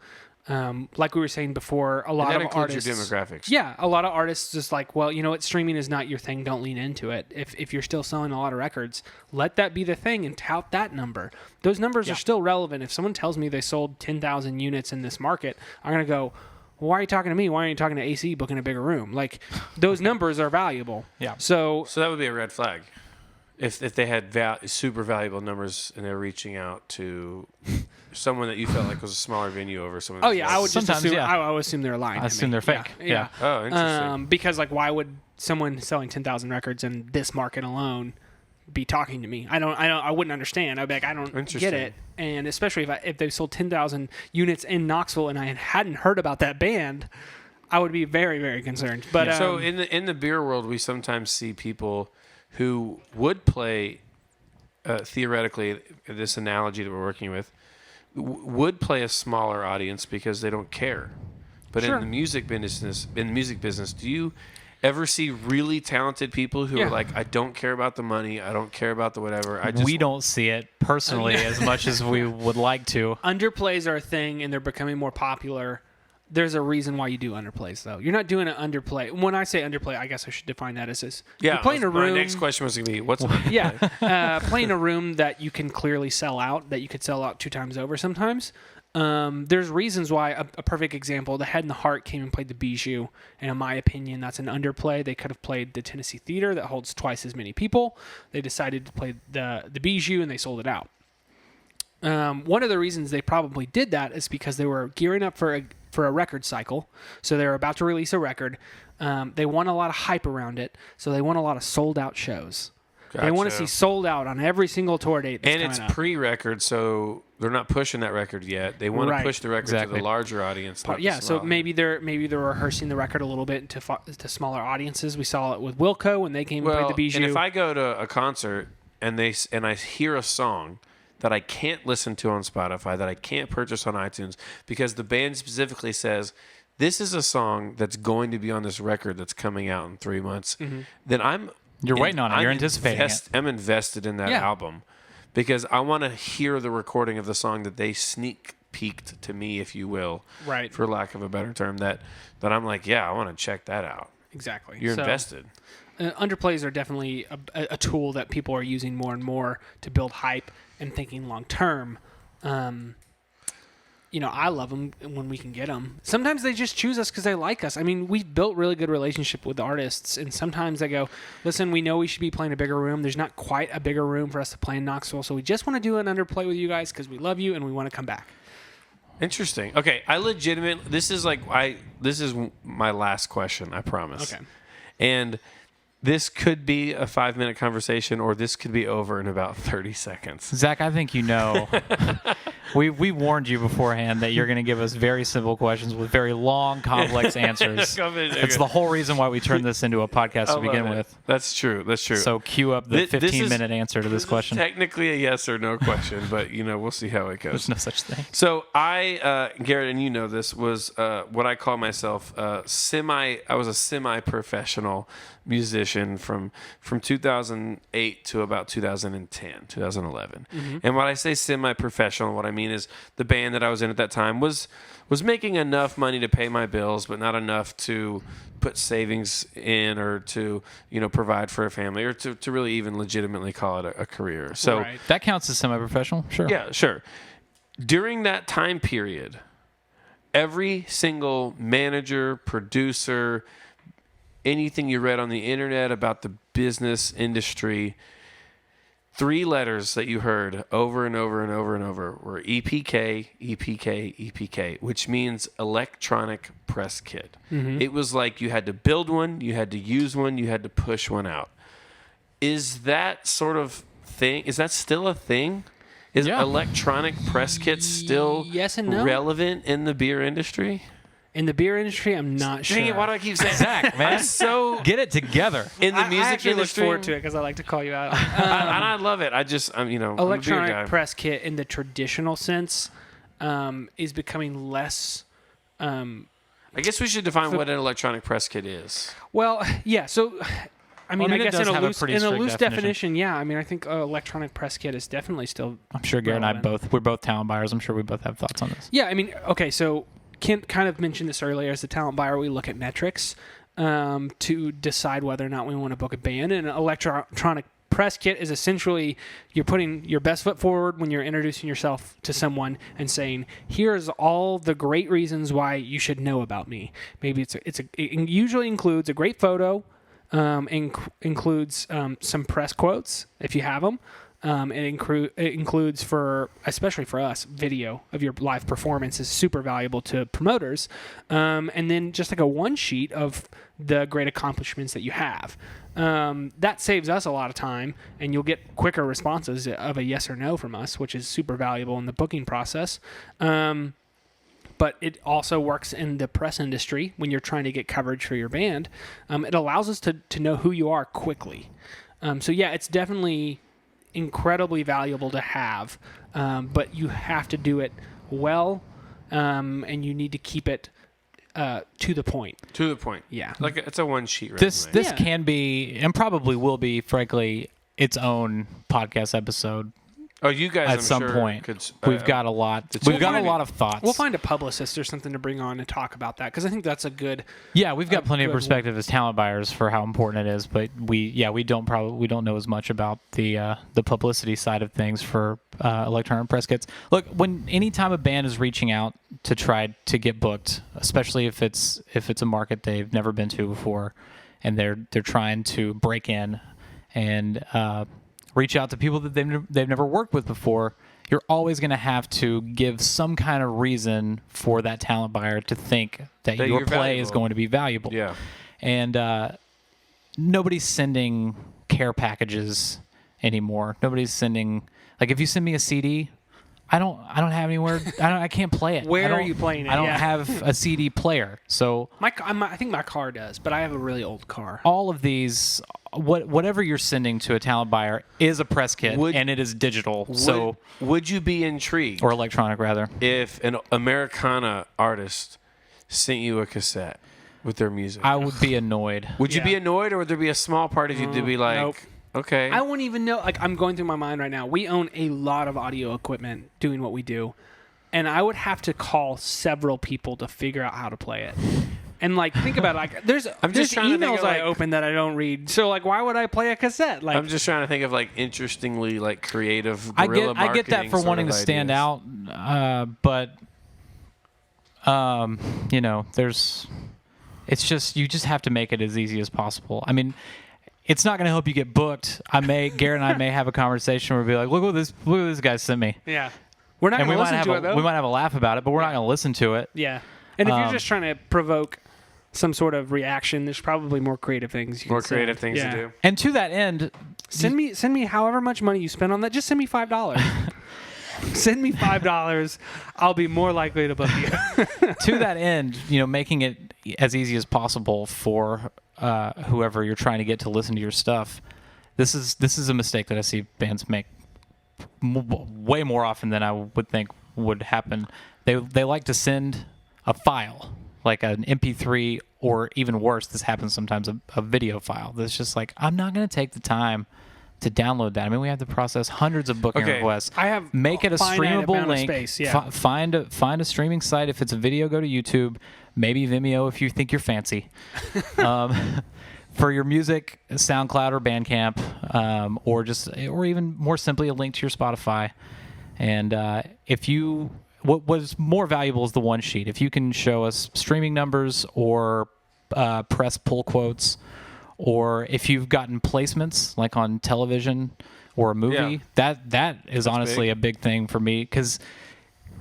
S1: Like we were saying before, a lot
S2: that
S1: of
S2: includes
S1: artists.
S2: your demographics.
S1: Yeah, a lot of artists just like, well, you know what, streaming is not your thing. Don't lean into it. If you're still selling a lot of records, let that be the thing and tout that number. Those numbers are still relevant. If someone tells me they sold 10,000 units in this market, I'm gonna go, well, why are you talking to me? Why aren't you talking to AC booking a bigger room? Like, those numbers are valuable.
S3: Yeah.
S1: So
S2: So that would be a red flag. If they had super valuable numbers and they're reaching out to someone that you felt like was a smaller venue over someone?
S1: Oh yeah, I would just
S3: Sometimes,
S1: assume.
S3: yeah.
S1: I would assume they're lying.
S3: I
S1: to
S3: assume
S1: me.
S3: they're fake. Yeah.
S2: Oh, interesting.
S1: Because like, why would someone selling 10,000 records in this market alone be talking to me? I wouldn't understand. I'd be like, I don't get it. And especially if they sold 10,000 units in Knoxville and I hadn't heard about that band, I would be very, very concerned. But
S2: so in the beer world, we sometimes see people who would play, theoretically, this analogy that we're working with, would play a smaller audience because they don't care. But
S1: Sure.
S2: in the music business, do you ever see really talented people who are like, I don't care about the money, I don't care about the whatever.
S3: We don't see it personally as much as we would like to.
S1: Underplays are a thing, and they're becoming more popular. There's a reason why you do underplays, though. You're not doing an underplay. When I say underplay, I guess I should define that as this.
S2: Yeah,
S1: you're playing a room.
S2: my next question was going to be, what's an underplay?
S1: Yeah, playing a room that you can clearly sell out, that you could sell out 2 times over sometimes. There's reasons why. A perfect example, the Head and the Heart came and played the Bijou, and in my opinion, that's an underplay. They could have played the Tennessee Theater that holds twice as many people. They decided to play the Bijou, and they sold it out. One of the reasons they probably did that is because they were gearing up for a record cycle. So they were about to release a record. They want a lot of hype around it, so they want a lot of sold-out shows. They want to see sold out on every single tour date that's
S2: and it's
S1: coming up.
S2: pre-record, so they're not pushing that record yet. They want to push the record to the larger audience. Not
S1: Yeah,
S2: the
S1: so
S2: small.
S1: maybe they're rehearsing the record a little bit to smaller audiences. We saw it with Wilco when they came and played the Bijou.
S2: And if I go to a concert and I hear a song that I can't listen to on Spotify, that I can't purchase on iTunes, because the band specifically says, this is a song that's going to be on this record that's coming out in 3 months, then
S3: You're waiting on it. You're anticipating it.
S2: I'm invested in that album because I want to hear the recording of the song that they sneak peeked to me, if you will,
S1: Right.
S2: for lack of a better term, that I'm like, yeah, I want to check that out.
S1: Exactly.
S2: You're invested.
S1: Underplays are definitely a tool that people are using more and more to build hype and thinking long term. I love them when we can get them. Sometimes they just choose us because they like us. I mean, we've built really good relationship with the artists, and sometimes they go, listen, we know we should be playing a bigger room. There's not quite a bigger room for us to play in Knoxville, so we just want to do an underplay with you guys because we love you and we want to come back.
S2: Interesting. Okay, this is my last question, I promise.
S1: Okay.
S2: And this could be a 5-minute conversation, or this could be over in about 30 seconds.
S3: Zach, I think you know. We warned you beforehand that you're going to give us very simple questions with very long, complex answers. It's the whole reason why we turned this into a podcast to begin with.
S2: That's true.
S3: So cue up the 15-minute answer to this question.
S2: Technically a yes or no question, but we'll see how it goes.
S3: There's no such thing.
S2: So I, Garrett, and you know this, was what I call myself I was a semi-professional musician from 2008 to about 2011. And when I say semi-professional, what I mean is the band that I was in at that time was making enough money to pay my bills, but not enough to put savings in or to provide for a family or to really even legitimately call it a career. So
S1: Right.
S3: That counts as semi-professional? Sure.
S2: Yeah, sure. During that time period, every single manager, producer, anything you read on the internet about the business industry, 3 letters that you heard over and over and over and over were EPK, EPK, EPK, which means electronic press kit. It was like you had to build one, you had to use one, you had to push one out. Is that sort of thing? Is that still a thing? Is electronic press kits still
S1: Yes and no.
S2: relevant in the beer industry?
S1: In the beer industry, I'm not sure.
S2: Dang it, why do I keep saying
S3: Zach, man.
S2: so
S3: Get it together.
S2: in the
S1: I
S2: music
S1: actually
S2: industry?
S1: look forward to it because I like to call you out.
S2: and I love it. I'm a beer guy.
S1: Electronic press kit in the traditional sense is becoming less.
S2: I guess we should define what an electronic press kit is.
S1: Well, yeah. So, I
S3: Well,
S1: mean,
S3: I
S1: I
S3: mean, it
S1: guess
S3: does
S1: in a
S3: have a
S1: loose,
S3: pretty
S1: in a
S3: strict
S1: loose
S3: definition.
S1: definition, yeah. I mean, I think electronic press kit is definitely still.
S3: I'm sure Garrett and I
S1: relevant.
S3: we're both talent buyers. I'm sure we both have thoughts on this.
S1: Yeah, I mean, okay, so Kent kind of mentioned this earlier. As a talent buyer, we look at metrics to decide whether or not we want to book a band. And an electronic press kit is essentially you're putting your best foot forward when you're introducing yourself to someone and saying, here's all the great reasons why you should know about me. Maybe it usually includes a great photo, includes some press quotes if you have them. It includes, especially for us, video of your live performance is super valuable to promoters. And then just like a one sheet of the great accomplishments that you have. That saves us a lot of time, and you'll get quicker responses of a yes or no from us, which is super valuable in the booking process. But it also works in the press industry when you're trying to get coverage for your band. It allows us to know who you are quickly. So yeah, it's definitely incredibly valuable to have, but you have to do it well, and you need to keep it to the point.
S2: To the point.
S1: Yeah.
S2: Like it's a one sheet resume.
S3: This can be, and probably will be, frankly, its own podcast episode.
S2: Oh, you guys
S3: at some point. We've got a lot. We've got a lot of thoughts.
S1: We'll find a publicist or something to bring on and talk about that, because I think that's a good.
S3: Yeah, we've got plenty of perspective as talent buyers for how important it is, but we don't know as much about the publicity side of things for electronic press kits. Look, anytime a band is reaching out to try to get booked, especially if it's a market they've never been to before, and they're trying to break in and reach out to people that they've never worked with before, you're always going to have to give some kind of reason for that talent buyer to think that your play is going to be valuable.
S2: Yeah.
S3: And nobody's sending care packages anymore. Nobody's sending, like, if you send me a CD, I don't have anywhere. I can't play it.
S1: Where are you playing it?
S3: I don't have a CD player. So
S1: I think my car does, but I have a really old car.
S3: All of these, whatever you're sending to a talent buyer is a press kit, and it is digital.
S2: Would you be intrigued,
S3: or electronic rather,
S2: if an Americana artist sent you a cassette with their music?
S3: I would be annoyed.
S2: Would you be annoyed, or would there be a small part of you to be like,
S1: nope.
S2: Okay.
S1: I wouldn't even know. Like, I'm going through my mind right now. We own a lot of audio equipment doing what we do, and I would have to call several people to figure out how to play it. And like, think about it. Like, there's emails I open that I don't read. So like, why would I play a cassette? Like,
S2: I'm just trying to think of like interestingly like creative guerrilla marketing.
S3: I get that for wanting to stand out, but it's just, you just have to make it as easy as possible. I mean, it's not going to help you get booked. Garrett and I may have a conversation where we'll be like, look what this guy sent me.
S1: Yeah. We're not going to listen to it, though.
S3: We might have a laugh about it, but we're not going to listen to it.
S1: Yeah. And if you're just trying to provoke some sort of reaction, there's probably more creative things you can send.
S2: to do.
S3: And to that end,
S1: send me however much money you spend on that. Just send me $5. Send me $5. I'll be more likely to book you.
S3: To that end, making it as easy as possible for whoever you're trying to get to listen to your stuff. This is a mistake that I see bands make way more often than I would think would happen. They like to send a file, like an MP3, or even worse, this happens sometimes, a video file that's just like, I'm not going to take the time to download that. I mean, we have to process hundreds of booking requests. Make it a streamable link.
S1: Space, yeah.
S3: Find a streaming site. If it's a video, go to YouTube. Maybe Vimeo if you think you're fancy. For your music, SoundCloud or Bandcamp, or even more simply, a link to your Spotify. And what was more valuable is the one sheet. If you can show us streaming numbers or press pull quotes, or if you've gotten placements like on television or a movie, that is honestly a big thing for me, because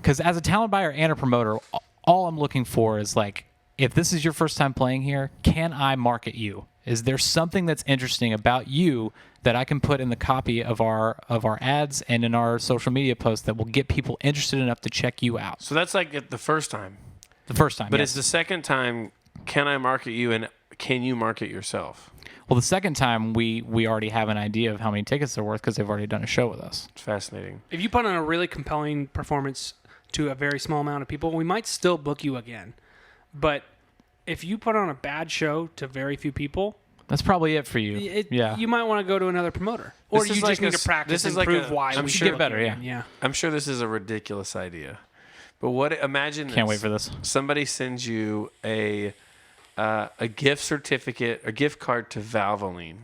S3: as a talent buyer and a promoter, all I'm looking for is like, if this is your first time playing here, can I market you? Is there something that's interesting about you that I can put in the copy of our ads and in our social media posts that will get people interested enough to check you out?
S2: So that's like the first time.
S3: The first time,
S2: but
S3: yes.
S2: It's the second time. Can I market you, and can you market yourself?
S3: Well, the second time we already have an idea of how many tickets they're worth because they've already done a show with us.
S2: It's fascinating.
S1: If you put on a really compelling performance to a very small amount of people, we might still book you again. But if you put on a bad show to very few people,
S3: that's probably it for you.
S1: You might want to go to another promoter, or you just need to practice and prove why.
S3: We should get better.
S1: Yeah.
S2: I'm sure this is a ridiculous idea, but imagine this.
S3: Can't wait for this.
S2: Somebody sends you a gift certificate, a gift card to Valvoline,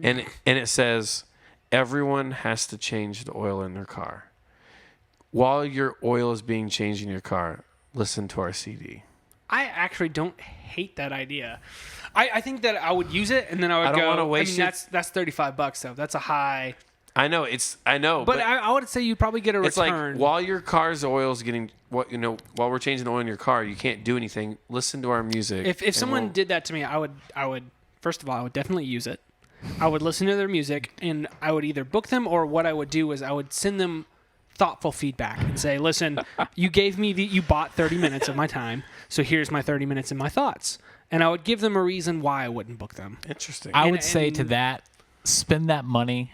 S2: and it says everyone has to change the oil in their car. While your oil is being changed in your car, listen to our CD.
S1: I actually don't hate that idea. I think that I would use it, and then I would go.
S2: I don't want to waste it.
S1: That's $35 though. That's a high.
S2: I know,
S1: But I would say you probably get a
S2: it's
S1: return.
S2: like while your car's oil's getting while we're changing the oil in your car, you can't do anything. Listen to our music.
S1: If someone did that to me, I would first of all, I would definitely use it. I would listen to their music, and I would either book them, or what I would do is I would send them thoughtful feedback and say, listen, you bought 30 minutes of my time, so here's my 30 minutes and my thoughts. And I would give them a reason why I wouldn't book them.
S2: Interesting.
S3: I would say to that, spend that money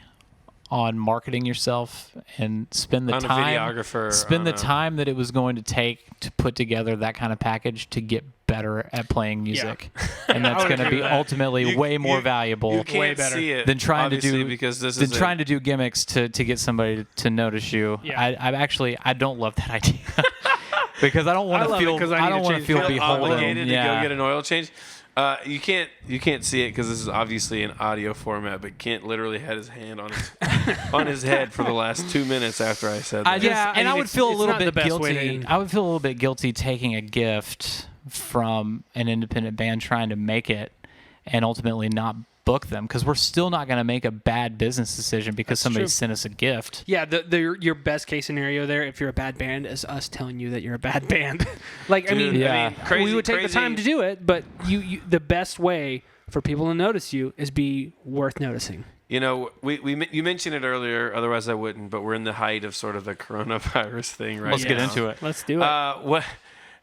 S3: on marketing yourself and spend the
S2: On a
S3: time
S2: videographer,
S3: spend the
S2: on a-
S3: time that it was going to take to put together that kind of package to get better at playing music. And that's
S1: would
S3: going to
S1: agree
S3: be
S1: with that.
S3: ultimately way more valuable
S2: You can't
S1: Way better.
S2: see it
S3: than trying to
S2: obviously,
S3: do
S2: because this
S3: than
S2: is
S3: trying to do gimmicks to get somebody to notice you.
S1: Yeah.
S3: I don't love that idea. Because I don't want
S1: I
S3: to
S1: love it
S3: feel
S1: 'cause I
S3: I
S1: need
S3: don't
S1: to
S3: want to
S1: change-
S3: feel
S1: feel
S3: beholden.
S2: obligated to
S3: Yeah.
S2: go get an oil change. You can't see it because this is obviously an audio format, but Kent literally had his hand on his on his head for the last 2 minutes after I said that.
S3: I just,
S1: Yeah, I
S3: and I
S1: mean,
S3: would
S1: it's-
S3: feel a
S1: it's
S3: little
S1: not the
S3: bit
S1: best way
S3: guilty.
S1: to-
S3: I would feel a little bit guilty taking a gift from an independent band trying to make it and ultimately not book them, because we're still not going to make a bad business decision because somebody
S1: true.
S3: sent us a gift.
S1: Yeah, your best case scenario there, if you're a bad band, is us telling you that you're a bad band. Like,
S2: Dude,
S1: I mean,
S3: Yeah.
S2: crazy,
S1: we would take
S2: crazy.
S1: the time to do it, but you the best way for people to notice you is be worth noticing.
S2: You know, you mentioned it earlier, otherwise I wouldn't. But we're in the height of sort of the coronavirus thing right
S3: Let's
S2: now.
S3: get into it.
S1: Let's do it.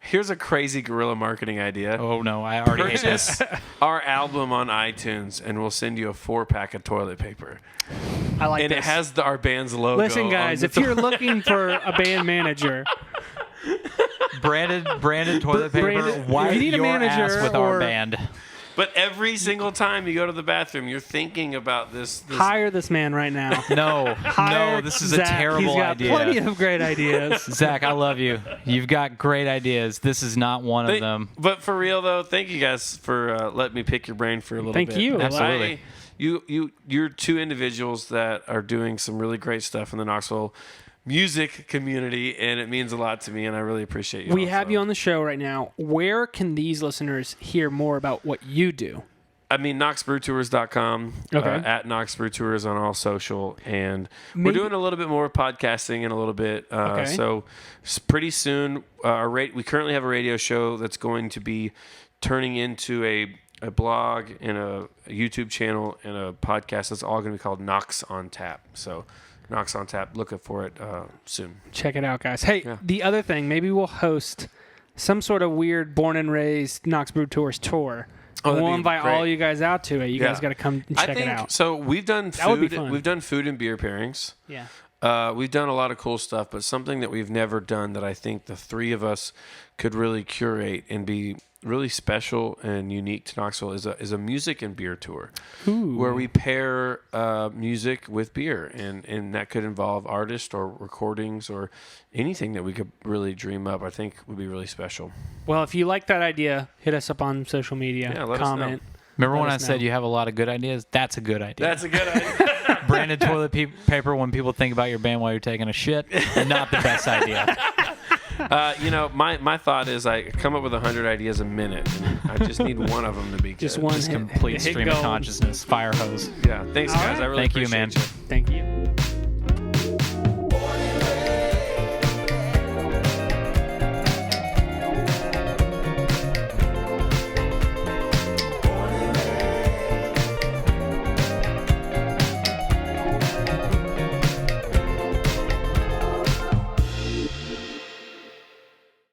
S2: Here's a crazy guerrilla marketing idea.
S3: Oh no, I already hate this.
S2: Purchase our album on iTunes, and we'll send you a 4-pack of toilet paper.
S1: I like
S2: And
S1: this.
S2: it has our band's logo.
S1: Listen, guys,
S2: on
S1: if you're looking for a band manager,
S3: branded toilet paper.
S1: Branded-
S3: Wipe
S1: if you need a
S3: your
S1: manager
S3: ass with
S1: or-
S3: our band.
S2: But every single time you go to the bathroom, you're thinking about this
S1: hire this man right now.
S3: No,
S1: Hire
S3: no, this is
S1: Zach.
S3: a terrible
S1: He's got
S3: idea.
S1: plenty of great ideas.
S3: Zach, I love you. You've got great ideas. This is not one of them.
S2: But for real though, thank you guys for letting me pick your brain for a little
S1: Thank
S2: bit.
S1: you.
S3: Absolutely.
S2: You're two individuals that are doing some really great stuff in the Knoxville music community, and it means a lot to me, and I really appreciate you.
S1: We have you on the show right now. Where can these listeners hear more about what you do?
S2: I mean, KnoxBrewTours.com,
S1: Okay.
S2: at Knox Brew Tours on all social, and we're
S1: Maybe-
S2: doing a little bit more podcasting in a little bit.
S1: Okay.
S2: So pretty soon, we currently have a radio show that's going to be turning into a blog and a YouTube channel and a podcast that's all going to be called Knox on Tap. So Knox on Tap, look for it soon.
S1: Check it out, guys. Hey,
S2: Yeah.
S1: the other thing, maybe we'll host some sort of weird born and raised Knox Brew Tours tour.
S2: Oh, that'd
S1: We'll
S2: be
S1: invite
S2: great.
S1: all you guys out to it. You guys got to come and check
S2: I think,
S1: it out.
S2: So we've done
S1: That would be
S2: food.
S1: fun.
S2: We've done food and beer pairings.
S1: Yeah.
S2: We've done a lot of cool stuff, but something that we've never done that I think the three of us could really curate and be really special and unique to Knoxville is a music and beer tour, where we pair music with beer, and that could involve artists or recordings or anything that we could really dream up. I think would be really special.
S1: Well, if you like that idea, hit us up on social media.
S2: Yeah, let us know.
S1: comment.
S3: Remember when
S1: Let
S3: I
S1: us
S3: said
S1: know.
S3: you have a lot of good ideas? That's a good idea.
S2: That's a good idea.
S3: Branded toilet paper when people think about your band while you're taking a shit. Not the best idea.
S2: My thought is I come up with 100 ideas a minute, and I just need one of them to be good.
S1: Just one
S3: Just
S1: hit-
S3: complete
S1: hit
S3: stream of
S1: gold.
S3: consciousness. Fire hose.
S2: Yeah, thanks guys.
S1: right.
S2: I really
S3: Thank you,
S2: appreciate
S3: man.
S2: you.
S1: Thank you.